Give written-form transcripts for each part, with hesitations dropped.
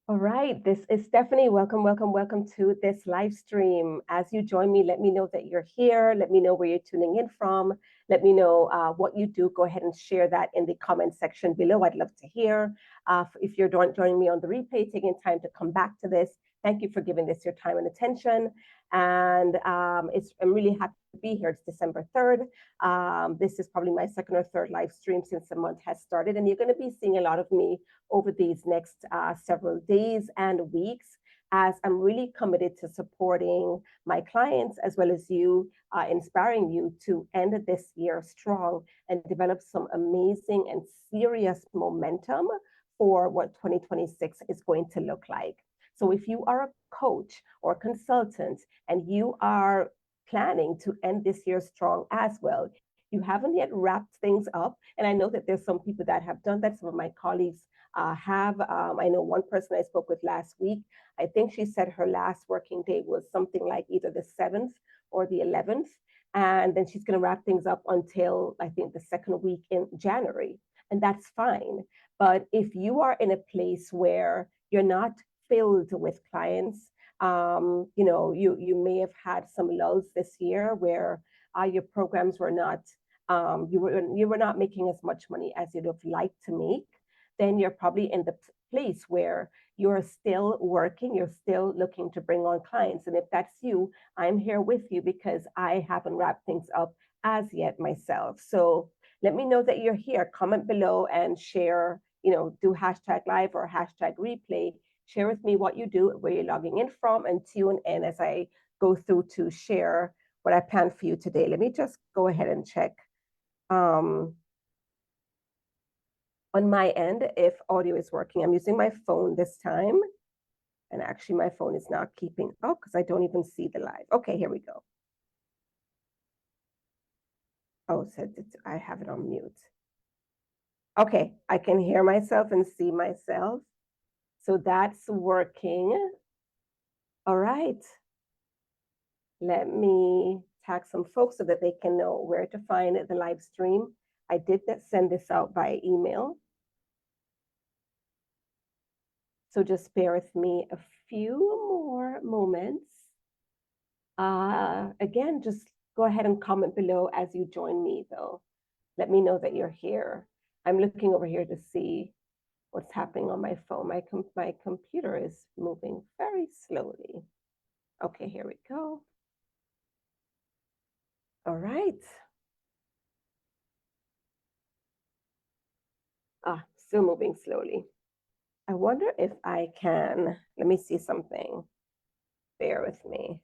All right, this is Stephanie. Welcome, welcome, welcome to this live stream. As you join me, let me know that you're here. Let me know where you're tuning in from. Let me know what you do. Go ahead and share that in the comment section below. I'd love to hear. If you're joining me on the replay, taking time to come back to this, thank you for giving this your time and attention. And I'm really happy to be here. It's December 3rd. This is probably my second or third live stream since the month has started. And you're going to be seeing a lot of me over these next several days and weeks, as I'm really committed to supporting my clients as well as you, inspiring you to end this year strong and develop some amazing and serious momentum for what 2026 is going to look like. So if you are a coach or consultant and you are planning to end this year strong as well, you haven't yet wrapped things up. And I know that there's some people that have done that. Some of my colleagues have. I know one person I spoke with last week, I think she said her last working day was something like either the 7th or the 11th. And then she's going to wrap things up until I think the second week in January. And that's fine. But if you are in a place where you're not filled with clients, you may have had some lulls this year where your programs were not, you were not making as much money as you'd have liked to make, then you're probably in the place where you're still working, you're still looking to bring on clients. And if that's you, I'm here with you because I haven't wrapped things up as yet myself. So let me know that you're here. Comment below and share, do hashtag live or hashtag replay. Share with me what you do, where you're logging in from, and tune in as I go through to share what I planned for you today. Let me just go ahead and check. On my end, if audio is working. I'm using my phone this time. And actually, my phone is not keeping up because I don't even see the live. Okay, here we go. Oh, so I have it on mute. Okay, I can hear myself and see myself. So that's working. All right. Let me tag some folks so that they can know where to find the live stream. I did send this out by email. So just bear with me a few more moments. Again, just go ahead and comment below as you join me, though. Let me know that you're here. I'm looking over here to see what's happening on my phone. My computer is moving very slowly. Okay, here we go. All right. Still moving slowly. I wonder if I can, let me see something. Bear with me.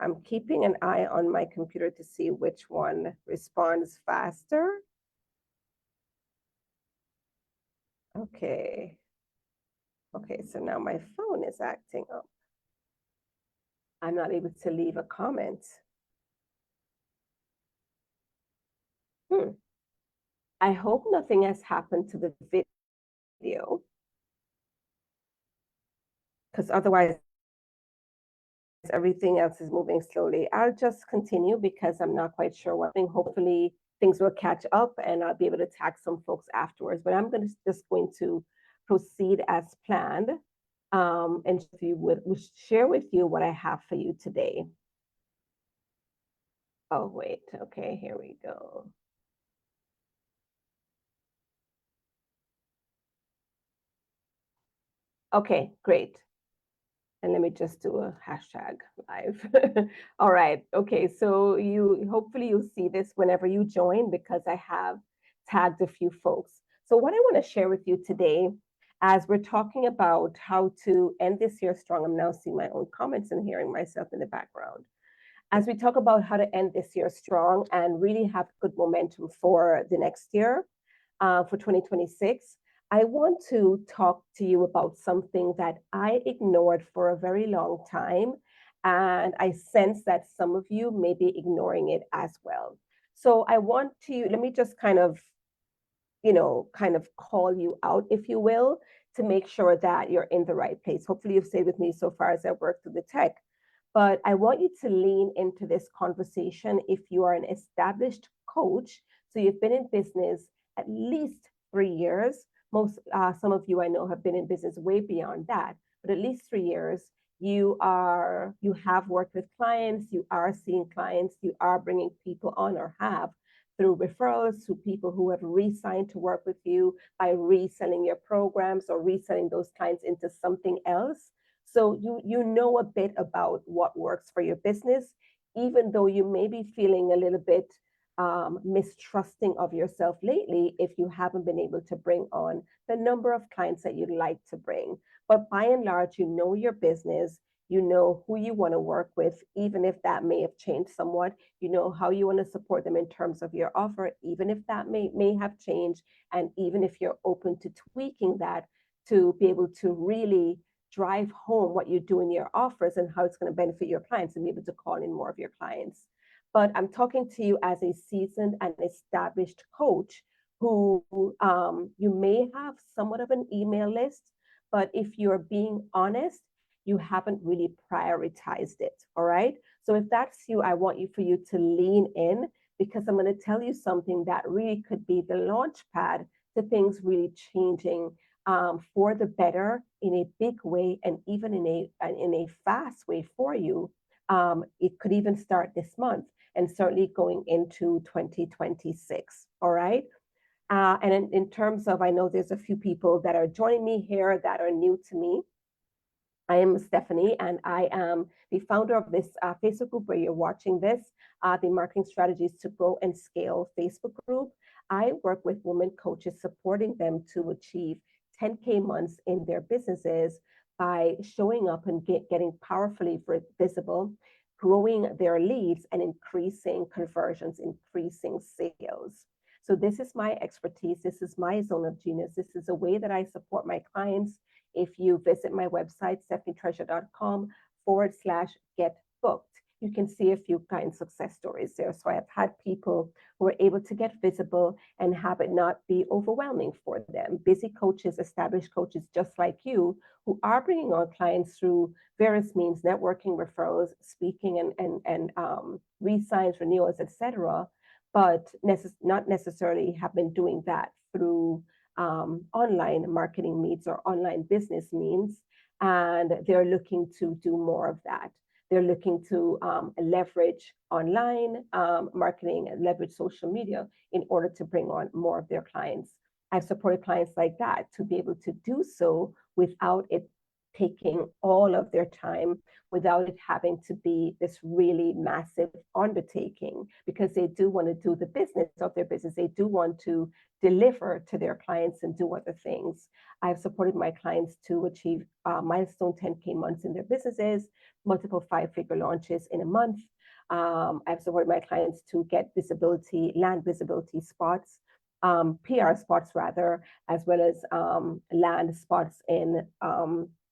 I'm keeping an eye on my computer to see which one responds faster. Okay. Okay, so now my phone is acting up. I'm not able to leave a comment. I hope nothing has happened to the video, because otherwise everything else is moving slowly. I'll just continue because I'm not quite sure what thing. Hopefully things will catch up and I'll be able to tag some folks afterwards. But I'm just going to proceed as planned, and if you would share with you what I have for you today. Oh, wait. Okay, here we go. Okay, great. And let me just do a hashtag live. All right. Okay. So hopefully you'll see this whenever you join because I have tagged a few folks. So what I want to share with you today, as we're talking about how to end this year strong, I'm now seeing my own comments and hearing myself in the background. As we talk about how to end this year strong and really have good momentum for the next year, for 2026, I want to talk to you about something that I ignored for a very long time. And I sense that some of you may be ignoring it as well. So let me just kind of call you out, if you will, to make sure that you're in the right place. Hopefully you've stayed with me so far as I work through the tech. But I want you to lean into this conversation if you are an established coach. So you've been in business at least 3 years, Some of you I know have been in business way beyond that, but at least 3 years. You have worked with clients, you are seeing clients, you are bringing people on or have through referrals to people who have re-signed to work with you by reselling your programs or reselling those clients into something else. So you know a bit about what works for your business, even though you may be feeling a little bit mistrusting of yourself lately if you haven't been able to bring on the number of clients that you'd like to bring. But by and large, you know your business, you know who you want to work with, even if that may have changed somewhat. You know how you want to support them in terms of your offer, even if that may have changed, and even if you're open to tweaking that to be able to really drive home what you do in your offers and how it's going to benefit your clients and be able to call in more of your clients. But I'm talking to you as a seasoned and established coach who you may have somewhat of an email list, but if you're being honest, you haven't really prioritized it. All right. So if that's you, I want you for you to lean in, because I'm going to tell you something that really could be the launch pad to things really changing for the better in a big way, and even in a fast way for you. It could even start this month and certainly going into 2026. All right. And in terms of, I know there's a few people that are joining me here that are new to me. I am Stephanie, and I am the founder of this Facebook group where you're watching this, the Marketing Strategies to Grow and Scale Facebook group. I work with women coaches, supporting them to achieve 10K months in their businesses by showing up and getting powerfully visible, growing their leads, and increasing conversions, increasing sales. So this is my expertise. This is my zone of genius. This is a way that I support my clients. If you visit my website, stephanietreasure.com/get booked, you can see a few client success stories there. So I've had people who are able to get visible and have it not be overwhelming for them. Busy coaches, established coaches just like you, who are bringing on clients through various means, networking, referrals, speaking, and re-signs, renewals, etc., but not necessarily have been doing that through online marketing means or online business means, and they're looking to do more of that. They're looking to leverage online marketing and leverage social media in order to bring on more of their clients. I've supported clients like that to be able to do so without it taking all of their time, without it having to be this really massive undertaking, because they do want to do the business of their business. They do want to deliver to their clients and do other things. I've supported my clients to achieve milestone 10K months in their businesses, multiple 5-figure launches in a month. I've supported my clients to get visibility, land visibility spots, PR spots rather, as well as land spots in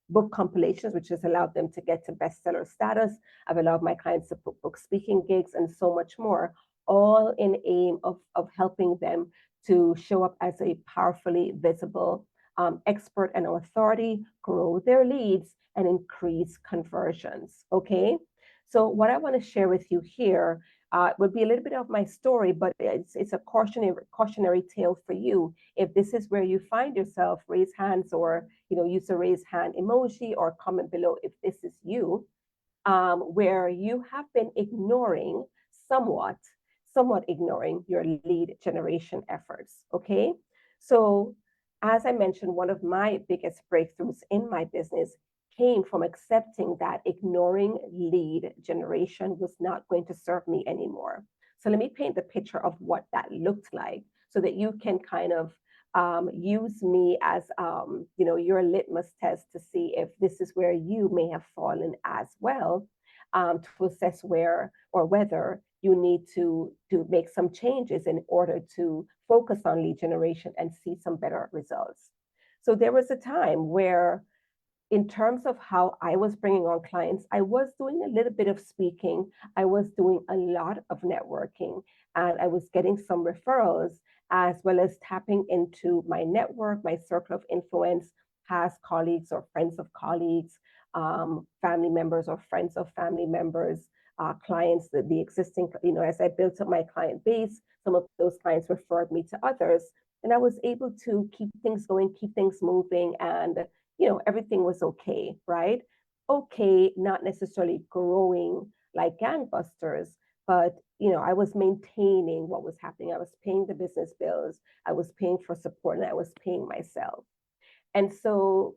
book compilations, which has allowed them to get to bestseller status. I've allowed my clients to book speaking gigs and so much more, all in aim of helping them to show up as a powerfully visible expert and authority, grow their leads, and increase conversions. Okay. So what I want to share with you here would be a little bit of my story, but it's a cautionary tale for you. If this is where you find yourself, raise hands, or use the raise hand emoji, or comment below if this is you, where you have been ignoring somewhat ignoring your lead generation efforts. Okay, so as I mentioned, one of my biggest breakthroughs in my business came from accepting that ignoring lead generation was not going to serve me anymore. So let me paint the picture of what that looked like so that you can kind of use me as your litmus test to see if this is where you may have fallen as well, to assess where or whether you need to make some changes in order to focus on lead generation and see some better results. So there was a time where, in terms of how I was bringing on clients, I was doing a little bit of speaking, I was doing a lot of networking, and I was getting some referrals, as well as tapping into my network, my circle of influence, past colleagues or friends of colleagues, family members or friends of family members, clients, the existing, as I built up my client base, some of those clients referred me to others. and I was able to keep things going, keep things moving, and everything was okay, right? Okay, not necessarily growing like gangbusters, but I was maintaining what was happening. I was paying the business bills, I was paying for support, and I was paying myself. And so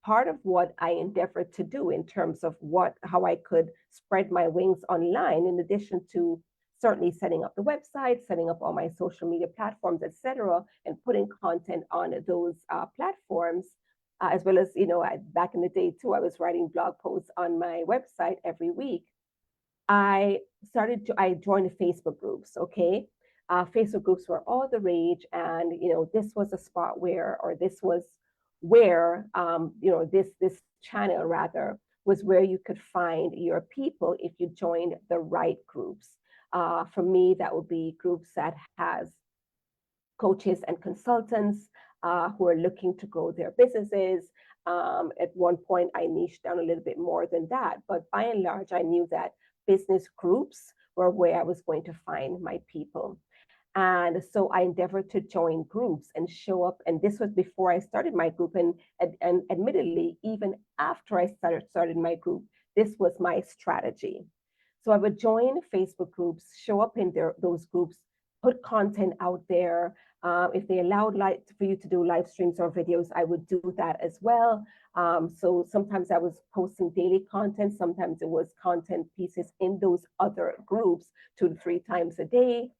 part of what I endeavored to do in terms of how I could spread my wings online, in addition to certainly setting up the website, setting up all my social media platforms, etc., and putting content on those platforms, as well as back in the day too, I was writing blog posts on my website every week. I joined Facebook groups. Okay, Facebook groups were all the rage, and this was a spot where, or this was where, this channel rather was where you could find your people if you joined the right groups. For me, that would be groups that has coaches and consultants who are looking to grow their businesses. At one point, I niched down a little bit more than that, but by and large, I knew that business groups were where I was going to find my people. And so I endeavored to join groups and show up. And this was before I started my group. And admittedly, even after I started my group, this was my strategy. So I would join Facebook groups, show up in those groups, put content out there. If they allowed for you to do live streams or videos, I would do that as well. So sometimes I was posting daily content. Sometimes it was content pieces in those other groups 2 to 3 times a day.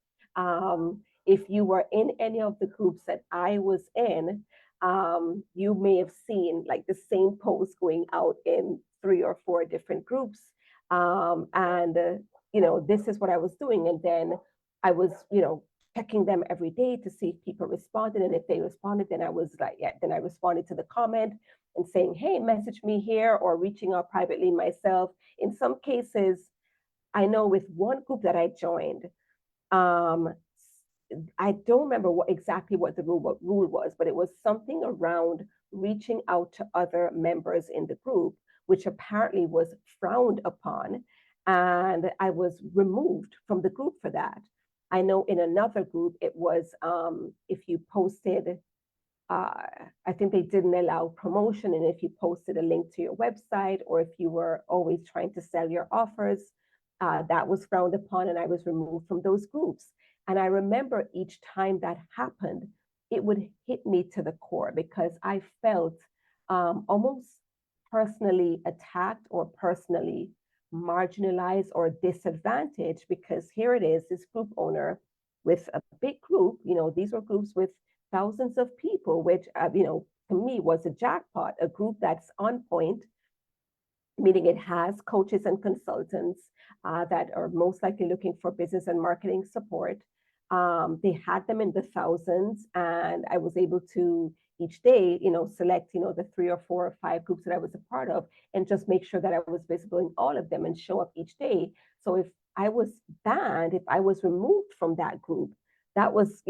If you were in any of the groups that I was in, you may have seen like the same post going out in 3 or 4 different groups. This is what I was doing. And then I was, checking them every day to see if people responded. And if they responded, then I was like, yeah, then I responded to the comment and saying, hey, message me here, or reaching out privately myself. In some cases, I know with one group that I joined, I don't remember exactly what the rule was, but it was something around reaching out to other members in the group, which apparently was frowned upon. And I was removed from the group for that. I know in another group, it was if you posted, I think they didn't allow promotion. And if you posted a link to your website, or if you were always trying to sell your offers, that was frowned upon, and I was removed from those groups. And I remember each time that happened, it would hit me to the core, because I felt almost personally attacked or personally marginalized or disadvantaged, because here it is, this group owner with a big group, these were groups with thousands of people, which, to me was a jackpot, a group that's on point, meaning it has coaches and consultants that are most likely looking for business and marketing support. They had them in the thousands, and I was able to each day, select, the 3 or 4 or 5 groups that I was a part of, and just make sure that I was visible in all of them and show up each day. So if I was banned, if I was removed from that group, that was,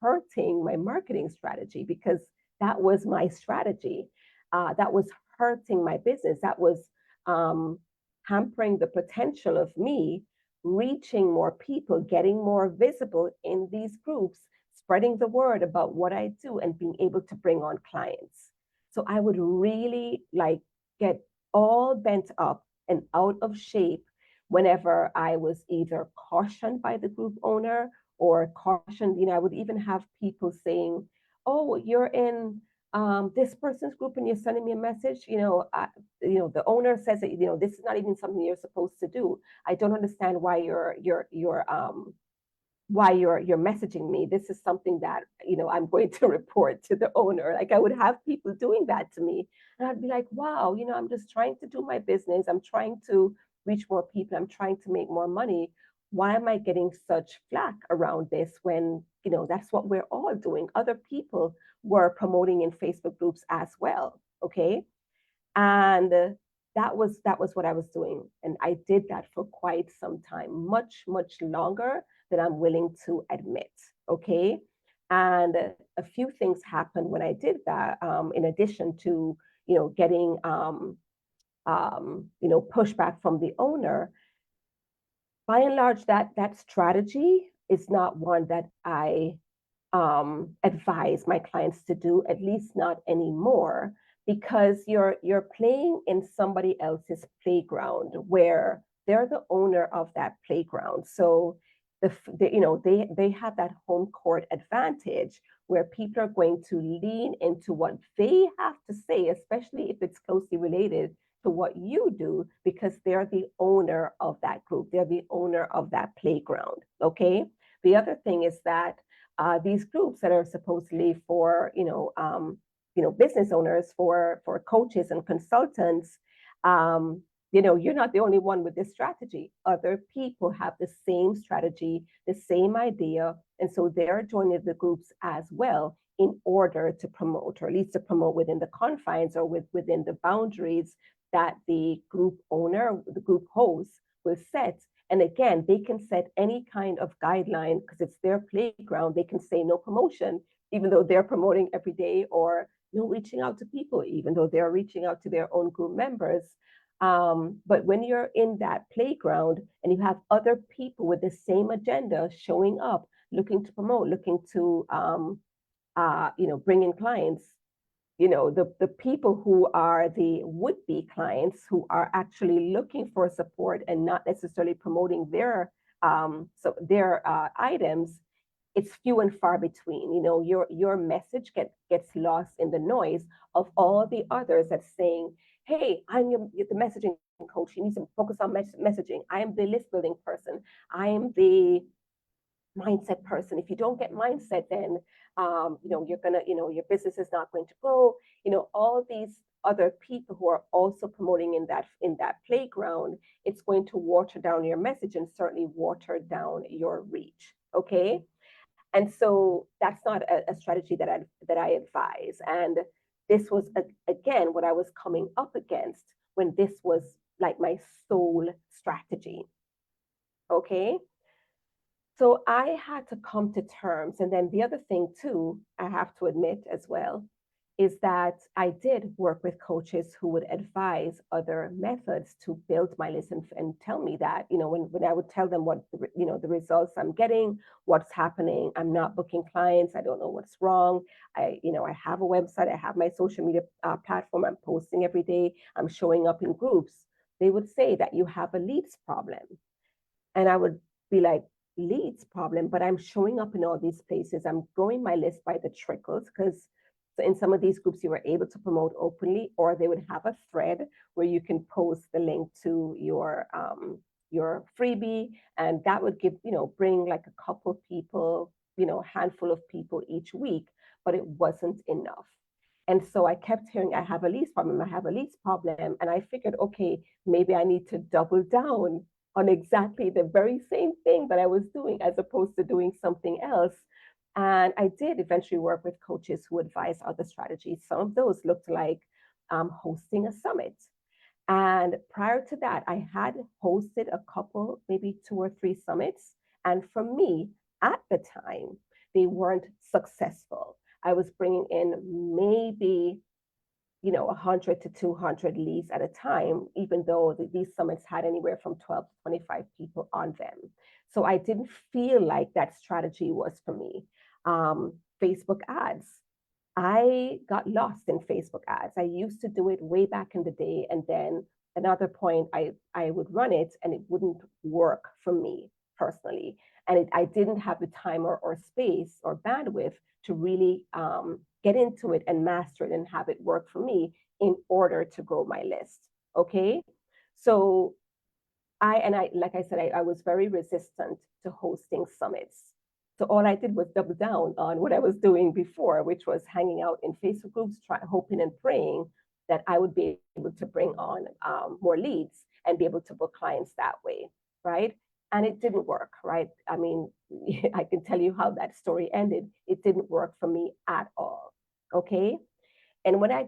hurting my marketing strategy, because that was my strategy. That was hurting my business. That was hampering the potential of me reaching more people, getting more visible in these groups, spreading the word about what I do, and being able to bring on clients. So I would really get all bent up and out of shape whenever I was either cautioned by the group owner or cautioned. I would even have people saying, oh, you're in this person's group and you're sending me a message, the owner says that, this is not even something you're supposed to do. I don't understand why you're messaging me. This is something that, I'm going to report to the owner. Like, I would have people doing that to me, and I'd be like, wow, I'm just trying to do my business. I'm trying to reach more people. I'm trying to make more money. Why am I getting such flack around this when, that's what we're all doing? Other people were promoting in Facebook groups as well. Okay. And that was what I was doing. And I did that for quite some time, much, much longer than I'm willing to admit. Okay. And a few things happened when I did that, in addition to, getting, pushback from the owner. By and large, that strategy is not one that I advise my clients to do, at least not anymore, because you're playing in somebody else's playground where they're the owner of that playground. So they have that home court advantage where people are going to lean into what they have to say, especially if it's closely related to what you do, because they're the owner of that group. They're the owner of that playground. Okay. The other thing is that these groups that are supposedly for business owners, for coaches and consultants, you're not the only one with this strategy. Other people have the same strategy, the same idea, and so they're joining the groups as well in order to promote, or at least to promote within the confines or within the boundaries that the group owner, the group host will set. And again, they can set any kind of guideline because it's their playground. They can say no promotion, even though they're promoting every day, or no reaching out to people, even though they're reaching out to their own group members. But when you're in that playground and you have other people with the same agenda showing up, looking to promote, looking to bring in clients, the people who are the would-be clients who are actually looking for support and not necessarily promoting their items, it's few and far between. Your message gets lost in the noise of all the others that's saying, hey, I'm the messaging coach. You need to focus on messaging. I am the list building person. I am the mindset person. If you don't get mindset, then you're gonna, your business is not going to grow. All these other people who are also promoting in that playground, it's going to water down your message and certainly water down your reach. Okay. And so that's not a strategy that I advise. And this was again what I was coming up against when this was like my sole strategy. Okay. So I had to come to terms. And then the other thing, too, I have to admit as well, is that I did work with coaches who would advise other methods to build my list and tell me that, when I would tell them what, the results I'm getting, what's happening, I'm not booking clients, I don't know what's wrong. I have a website, I have my social media platform, I'm posting every day, I'm showing up in groups. They would say that you have a leads problem. And I would be like, leads problem, but I'm showing up in all these places. I'm growing my list by the trickles because in some of these groups you were able to promote openly, or they would have a thread where you can post the link to your freebie, and that would bring like a couple people, handful of people each week, but it wasn't enough. And so I kept hearing, I have a leads problem, I have a leads problem. And I figured, okay, maybe I need to double down on exactly the very same thing that I was doing as opposed to doing something else. And I did eventually work with coaches who advised other strategies. Some of those looked like hosting a summit. And prior to that, I had hosted a couple, maybe 2 or 3 summits. And for me, at the time, they weren't successful. I was bringing in maybe 100 to 200 leads at a time, even though these summits had anywhere from 12 to 25 people on them. So I didn't feel like that strategy was for me. Facebook ads. I got lost in Facebook ads. I used to do it way back in the day. And then another point, I would run it and it wouldn't work for me personally. And I didn't have the time or space or bandwidth to really get into it and master it and have it work for me in order to grow my list. Okay. So like I said, I was very resistant to hosting summits. So all I did was double down on what I was doing before, which was hanging out in Facebook groups, hoping and praying that I would be able to bring on more leads and be able to book clients that way, right? And it didn't work, right? I mean, I can tell you how that story ended. It didn't work for me at all, okay? And when I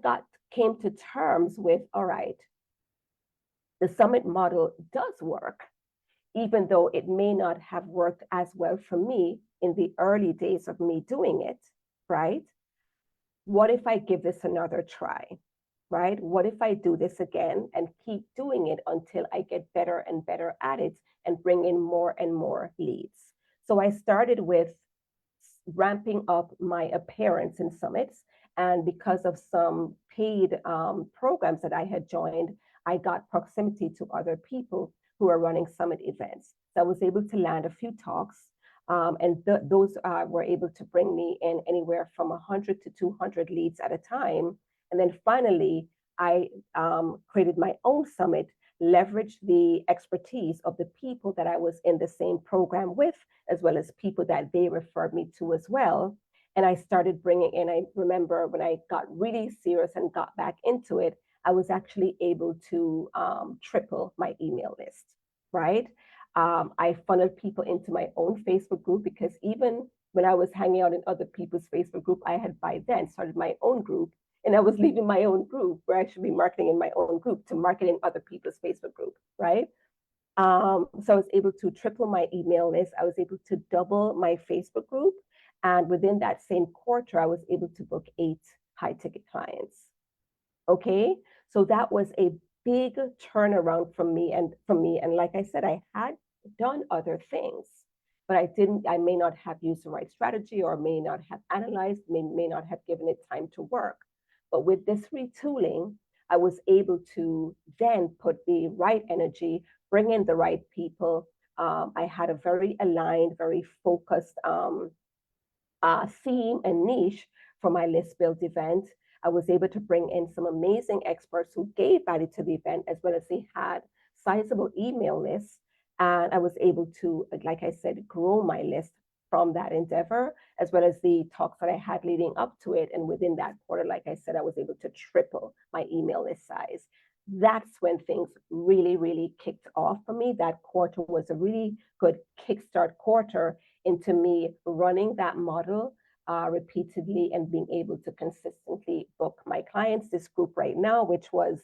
came to terms with, all right, the summit model does work, even though it may not have worked as well for me in the early days of me doing it, right? What if I give this another try, right? What if I do this again and keep doing it until I get better and better at it and bring in more and more leads? So I started with ramping up my appearance in summits. And because of some paid programs that I had joined, I got proximity to other people who are running summit events. So I was able to land a few talks, and those were able to bring me in anywhere from 100 to 200 leads at a time. And then finally, I created my own summit, leveraged the expertise of the people that I was in the same program with, as well as people that they referred me to as well. And I started bringing in, I remember when I got really serious and got back into it, I was actually able to triple my email list, right? I funneled people into my own Facebook group, because even when I was hanging out in other people's Facebook group, I had by then started my own group, and I was leaving my own group where I should be marketing in my own group to market in other people's Facebook group, right? So I was able to triple my email list. I was able to double my Facebook group. And within that same quarter, I was able to book 8 high ticket clients. Okay. So that was a big turnaround from me. And like I said, I had done other things, but I may not have used the right strategy, or may not have analyzed, may not have given it time to work. But with this retooling, I was able to then put the right energy, bring in the right people. I had a very aligned, very focused theme and niche for my list build event. I was able to bring in some amazing experts who gave value to the event, as well as they had sizable email lists. And I was able to, like I said, grow my list from that endeavor, as well as the talks that I had leading up to it. And within that quarter, like I said, I was able to triple my email list size. That's when things really, really kicked off for me. That quarter was a really good kickstart quarter into me running that model repeatedly and being able to consistently book my clients. This group right now, which was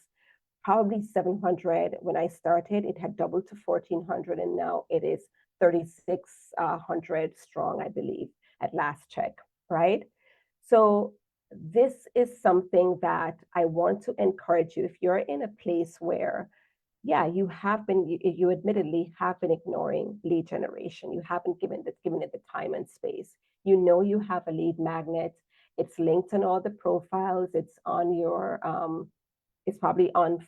probably 700 when I started, it had doubled to 1,400, and now it is 3,600 strong, I believe, at last check, right? So this is something that I want to encourage you. If you're in a place where, yeah, you admittedly have been ignoring lead generation. You haven't given it the time and space. You know you have a lead magnet. It's linked on all the profiles. It's on your, it's probably on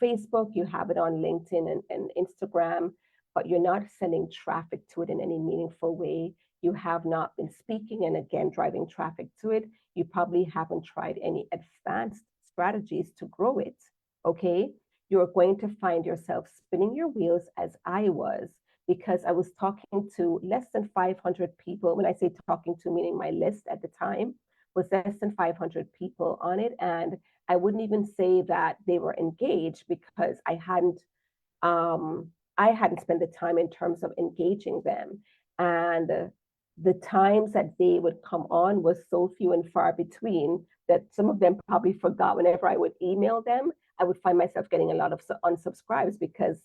Facebook. You have it on LinkedIn and Instagram, but you're not sending traffic to it in any meaningful way. You have not been speaking and again driving traffic to it. You probably haven't tried any advanced strategies to grow it. Okay. You're going to find yourself spinning your wheels, as I was, because I was talking to less than 500 people. When I say talking to, meaning my list at the time was less than 500 people on it. And I wouldn't even say that they were engaged, because I hadn't spent the time in terms of engaging them. And the times that they would come on was so few and far between that some of them probably forgot. Whenever I would email them, I would find myself getting a lot of unsubscribes, because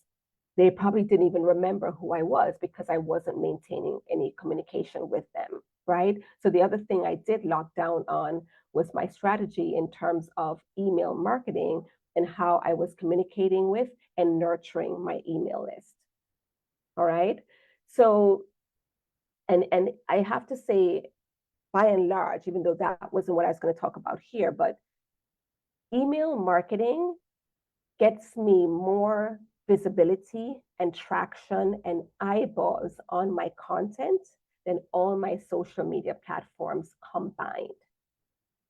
they probably didn't even remember who I was, because I wasn't maintaining any communication with them, right? So the other thing I did lock down on was my strategy in terms of email marketing and how I was communicating with and nurturing my email list. All right. So, and I have to say, by and large, even though that wasn't what I was going to talk about here, but email marketing gets me more visibility and traction and eyeballs on my content than all my social media platforms combined.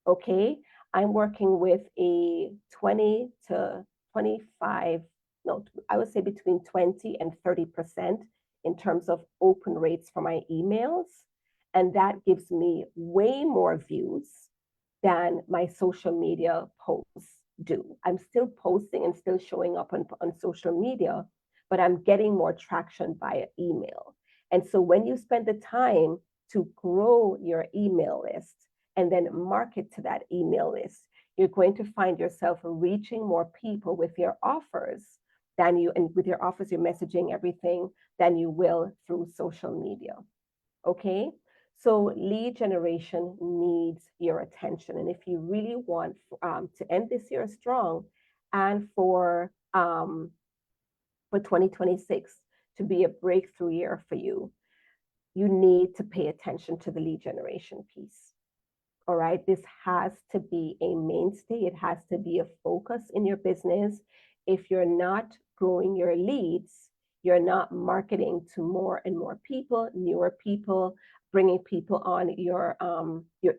Okay, I'm working with a 20 to 25, no, I would say between 20 and 30% in terms of open rates for my emails. And that gives me way more views than my social media posts do. I'm still posting and still showing up on social media, but I'm getting more traction via email. And so when you spend the time to grow your email list and then market to that email list, you're going to find yourself reaching more people with your offers and with your offers, your messaging, everything, than you will through social media. Okay. So lead generation needs your attention. And if you really want to end this year strong and for 2026 to be a breakthrough year for you, you need to pay attention to the lead generation piece. All right, this has to be a mainstay. It has to be a focus in your business. If you're not growing your leads, you're not marketing to more and more people, newer people, bringing people on your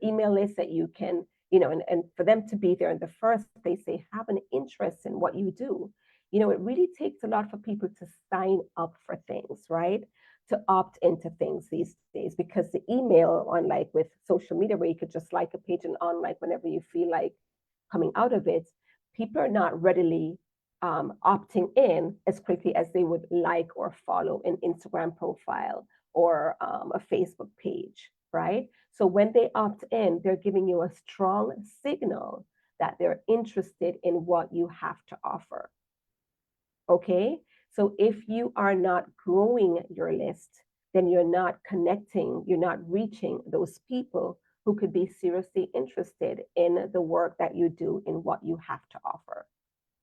email list that you can, and for them to be there in the first place, they have an interest in what you do. It really takes a lot for people to sign up for things, right? To opt into things these days, because the email, unlike with social media where you could just like a page and unlike whenever you feel like coming out of it, people are not readily opting in as quickly as they would like or follow an Instagram profile or a Facebook page, right? So when they opt in, they're giving you a strong signal that they're interested in what you have to offer. Okay, so if you are not growing your list, then you're not connecting, you're not reaching those people who could be seriously interested in the work that you do, in what you have to offer.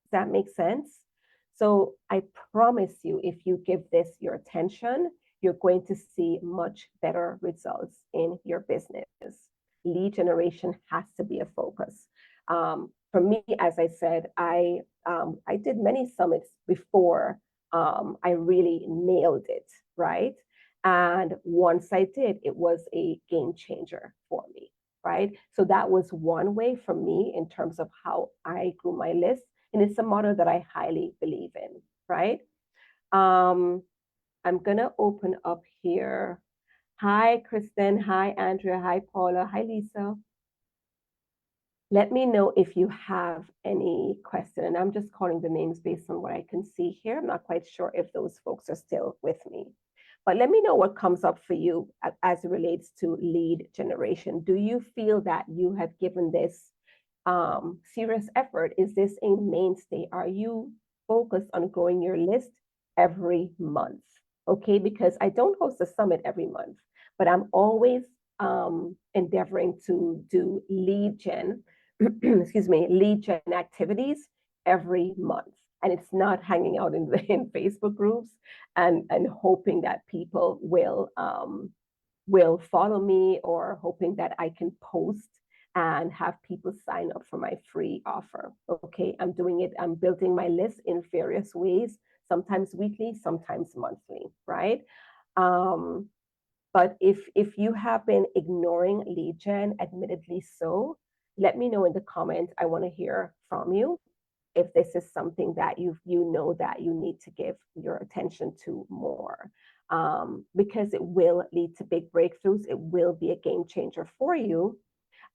Does that make sense? So I promise you, if you give this your attention, you're going to see much better results in your business. Lead generation has to be a focus. For me, as I said, I did many summits before I really nailed it, right? And once I did, it was a game changer for me, right? So that was one way for me in terms of how I grew my list. And it's a model that I highly believe in, right? I'm gonna open up here. Hi, Kristen. Hi, Andrea. Hi, Paula. Hi, Lisa. Let me know if you have any question. And I'm just calling the names based on what I can see here. I'm not quite sure if those folks are still with me. But let me know what comes up for you as it relates to lead generation. Do you feel that you have given this serious effort? Is this a mainstay? Are you focused on growing your list every month? Okay, because I don't host a summit every month, but I'm always endeavoring to do lead gen, excuse me, lead gen activities every month. And it's not hanging out in Facebook groups and hoping that people will follow me, or hoping that I can post and have people sign up for my free offer. Okay, I'm doing it. I'm building my list in various ways, sometimes weekly, sometimes monthly, right? But if you have been ignoring lead gen, admittedly so, let me know in the comments. I want to hear from you if this is something that you know that you need to give your attention to more, because it will lead to big breakthroughs. It will be a game changer for you.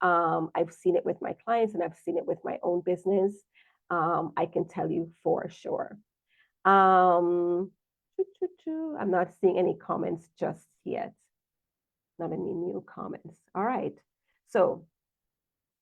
I've seen it with my clients and I've seen it with my own business. I can tell you for sure. I'm not seeing any comments just yet. Not any new comments. All right. So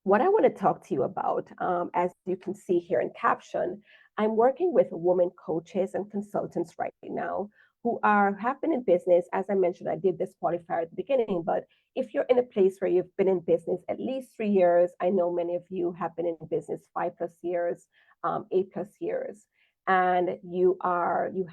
what I want to talk to you about, as you can see here in caption, I'm working with women coaches and consultants right now who have been in business. As I mentioned, I did this qualifier at the beginning, but if you're in a place where you've been in business at least 3 years, I know many of you have been in business 5+ years, 8+ years, and you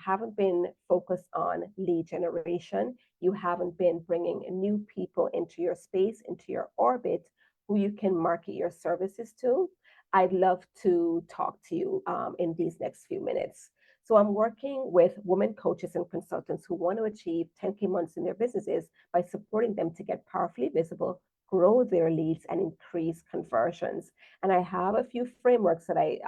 haven't been focused on lead generation, you haven't been bringing new people into your space, into your orbit, who you can market your services to, I'd love to talk to you in these next few minutes. So I'm working with women coaches and consultants who want to achieve 10K months in their businesses by supporting them to get powerfully visible, grow their leads, and increase conversions. And I have a few frameworks that I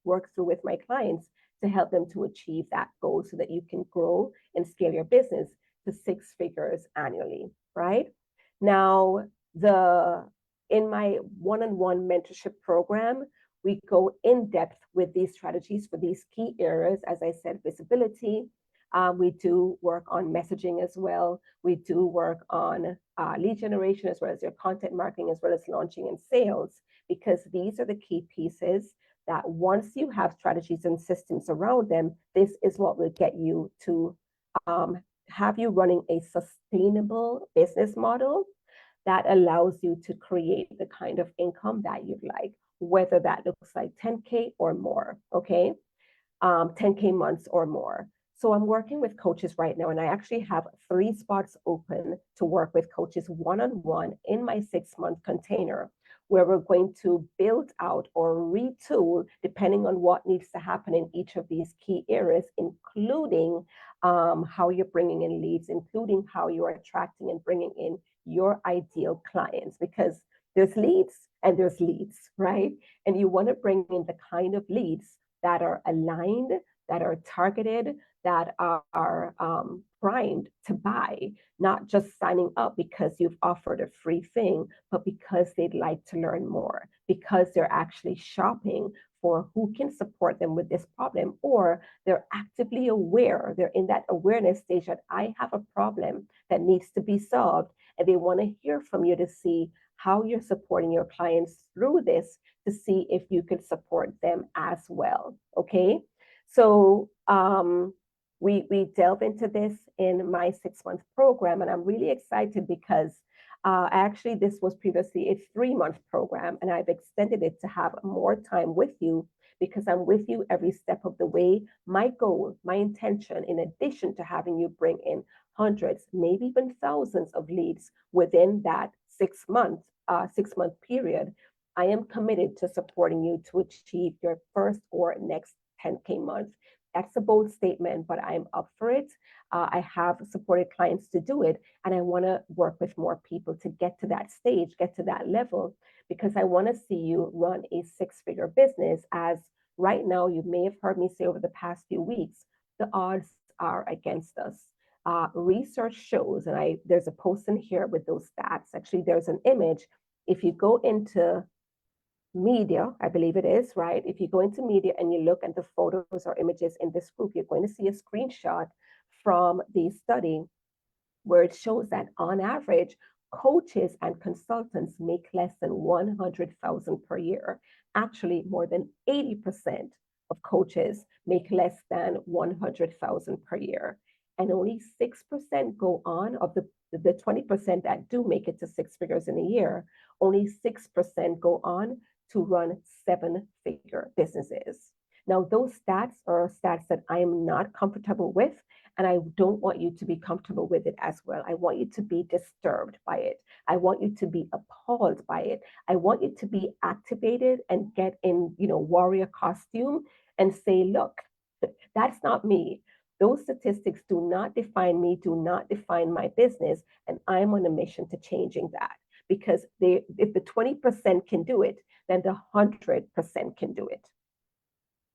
work through with my clients to help them to achieve that goal so that you can grow and scale your business to 6 figures annually, right? Now, in my one-on-one mentorship program, we go in depth with these strategies for these key areas. As I said, visibility. We do work on messaging as well. We do work on lead generation, as well as your content marketing, as well as launching and sales, because these are the key pieces that once you have strategies and systems around them, this is what will get you to have you running a sustainable business model that allows you to create the kind of income that you'd like, whether that looks like 10K or more, okay? 10K months or more. So I'm working with coaches right now, and I actually have 3 spots open to work with coaches one-on-one in my 6-month container, where we're going to build out or retool depending on what needs to happen in each of these key areas, including how you're bringing in leads, including how you're attracting and bringing in your ideal clients, because there's leads and there's leads, right? And you want to bring in the kind of leads that are aligned, that are targeted, that are primed to buy, not just signing up because you've offered a free thing, but because they'd like to learn more, because they're actually shopping for who can support them with this problem, or they're actively aware, they're in that awareness stage that I have a problem that needs to be solved, and they want to hear from you to see how you're supporting your clients through this, to see if you could support them as well. Okay, so we delve into this in my 6-month program, and I'm really excited because actually this was previously a 3-month program, and I've extended it to have more time with you, because I'm with you every step of the way. My goal, my intention, in addition to having you bring in hundreds, maybe even thousands of leads within that 6-month period, I am committed to supporting you to achieve your first or next 10K month. That's a bold statement, but I'm up for it. I have supported clients to do it, and I want to work with more people to get to that stage, get to that level, because I want to see you run a 6-figure business. As right now, you may have heard me say over the past few weeks, the odds are against us. Research shows, and there's a post in here with those stats. Actually, there's an image. If you go into media, I believe it is, right? If you go into media and you look at the photos or images in this group, you're going to see a screenshot from the study where it shows that on average, coaches and consultants make less than 100,000 per year. Actually, more than 80% of coaches make less than 100,000 per year. And only 6% go on of the 20% that do make it to 6 figures in a year, only 6% go on to run 7-figure businesses. Now, those stats are stats that I am not comfortable with, and I don't want you to be comfortable with it as well. I want you to be disturbed by it. I want you to be appalled by it. I want you to be activated and get in, warrior costume and say, look, that's not me. Those statistics do not define me, do not define my business, and I'm on a mission to changing that. Because if the 20% can do it, then the 100% can do it.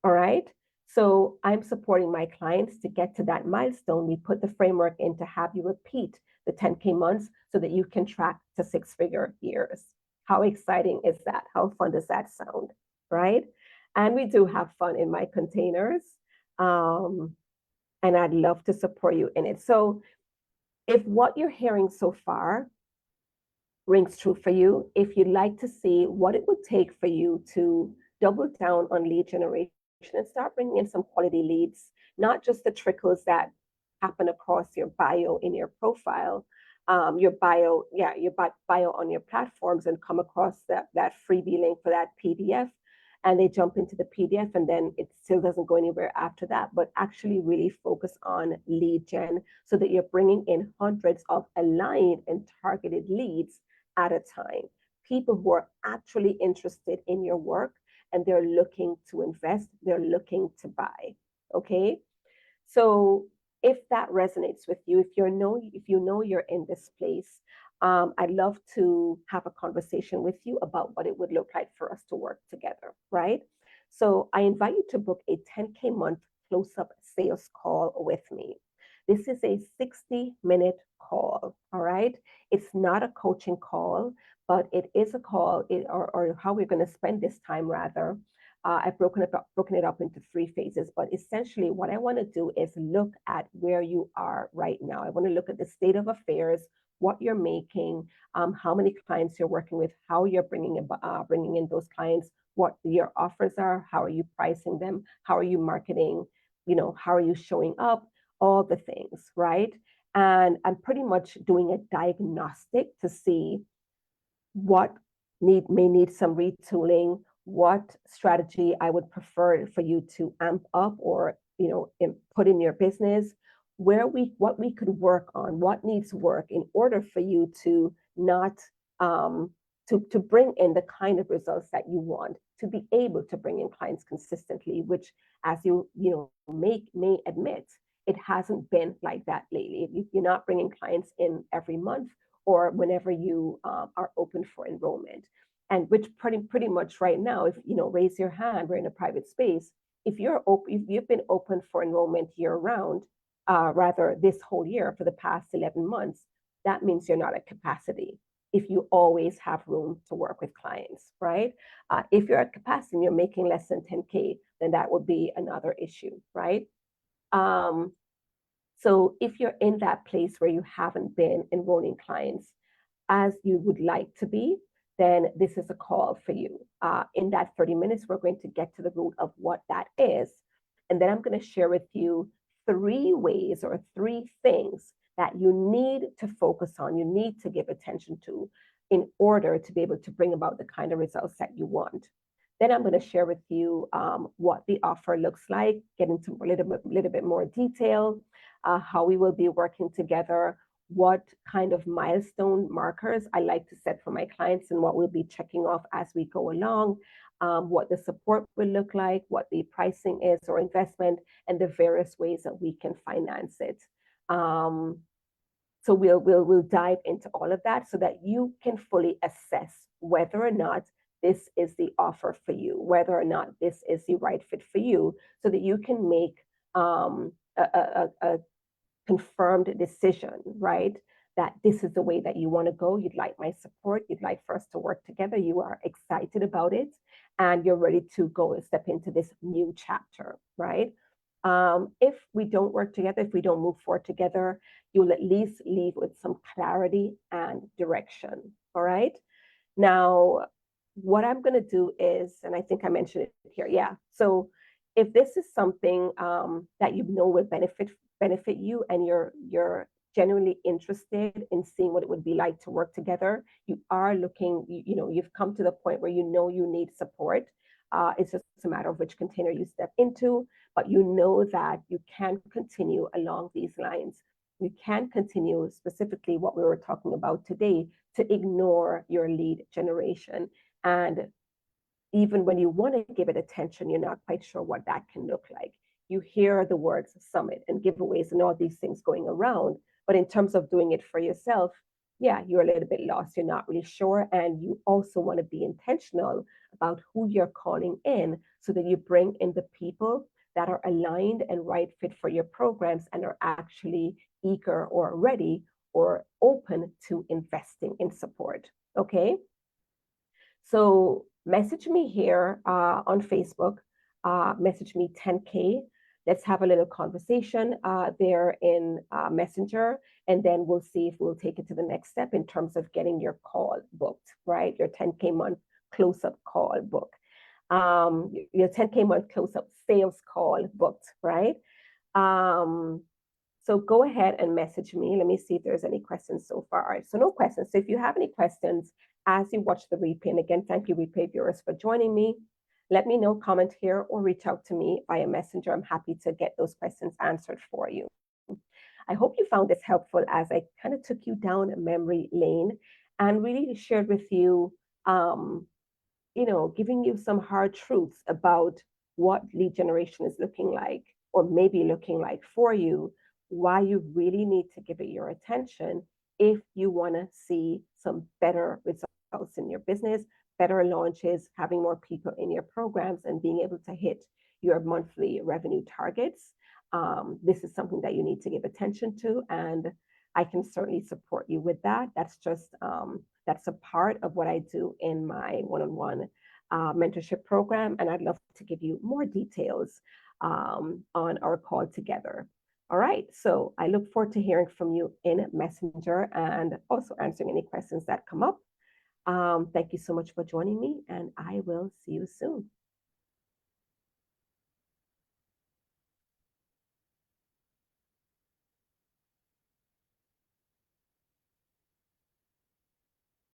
All right? So I'm supporting my clients to get to that milestone. We put the framework in to have you repeat the 10K months so that you can track to 6-figure years. How exciting is that? How fun does that sound, right? And we do have fun in my containers. And I'd love to support you in it. So if what you're hearing so far rings true for you, if you'd like to see what it would take for you to double down on lead generation and start bringing in some quality leads, not just the trickles that happen across your bio in your profile, your bio on your platforms, and come across that freebie link for that PDF, and they jump into the PDF and then it still doesn't go anywhere after that, but actually really focus on lead gen so that you're bringing in hundreds of aligned and targeted leads at a time. People who are actually interested in your work and they're looking to invest, they're looking to buy, okay? So if that resonates with you, if you know you're in this place, I'd love to have a conversation with you about what it would look like for us to work together, right? So I invite you to book a 10K month close-up sales call with me. This is a 60-minute call, all right? It's not a coaching call, but it is a call, or how we're going to spend this time, rather. I've broken it up into 3 phases, but essentially what I want to do is look at where you are right now. I want to look at the state of affairs, what you're making, how many clients you're working with, how you're bringing in those clients, what your offers are, how are you pricing them, how are you marketing, how are you showing up, all the things, right? And I'm pretty much doing a diagnostic to see what may need some retooling, what strategy I would prefer for you to amp up or put in your business, what we could work on, what needs work in order for you to not to bring in the kind of results that you want, to be able to bring in clients consistently, which, as may admit, it hasn't been like that lately. You're not bringing clients in every month or whenever you are open for enrollment. And which pretty much right now, if raise your hand, we're in a private space. If you've been open for enrollment year round, rather this whole year for the past 11 months, that means you're not at capacity. If you always have room to work with clients, right? If you're at capacity and you're making less than 10K, then that would be another issue, right? So if you're in that place where you haven't been enrolling clients as you would like to be, then this is a call for you. In that 30 minutes, we're going to get to the root of what that is. And then I'm going to share with you 3 ways or 3 things that you need to focus on, you need to give attention to in order to be able to bring about the kind of results that you want. Then I'm going to share with you what the offer looks like, get into a little bit more detail, how we will be working together, what kind of milestone markers I like to set for my clients and what we'll be checking off as we go along, what the support will look like, what the pricing is or investment, and the various ways that we can finance it. So we'll dive into all of that so that you can fully assess whether or not this is the offer for you, whether or not this is the right fit for you, so that you can make a confirmed decision, right? That this is the way that you want to go. You'd like my support. You'd like for us to work together. You are excited about it, and you're ready to go and step into this new chapter, right? If we don't work together, if we don't move forward together, you'll at least leave with some clarity and direction, all right? Now, what I'm going to do is, and I think I mentioned it here, yeah. So if this is something that will benefit you, and you're genuinely interested in seeing what it would be like to work together, you are looking, you've come to the point where you need support. It's just a matter of which container you step into, but you know that you can continue along these lines. You can continue specifically what we were talking about today, to ignore your lead generation. And even when you want to give it attention, you're not quite sure what that can look like. You hear the words summit and giveaways and all these things going around, but in terms of doing it for yourself, yeah, you're a little bit lost. You're not really sure. And you also want to be intentional about who you're calling in so that you bring in the people that are aligned and right fit for your programs and are actually eager or ready or open to investing in support. Okay. So message me here on Facebook, message me 10K. Let's have a little conversation there in Messenger, and then we'll see if we'll take it to the next step in terms of getting your call booked, right? Your 10K month close-up call book, your 10K month close-up sales call booked, right? So go ahead and message me. Let me see if there's any questions so far. All right, so no questions. So if you have any questions as you watch the replay, and again, thank you, replay viewers, for joining me. Let me know, comment here, or reach out to me via Messenger. I'm happy to get those questions answered for you. I hope you found this helpful as I kind of took you down a memory lane and really shared with you, giving you some hard truths about what lead generation is looking like, or maybe looking like for you, why you really need to give it your attention if you want to see some better results in your business, better launches, having more people in your programs, and being able to hit your monthly revenue targets. This is something that you need to give attention to, and I can certainly support you with that. That's just, that's a part of what I do in my one-on-one mentorship program, and I'd love to give you more details on our call together. All right, so I look forward to hearing from you in Messenger and also answering any questions that come up. Thank you so much for joining me, and I will see you soon.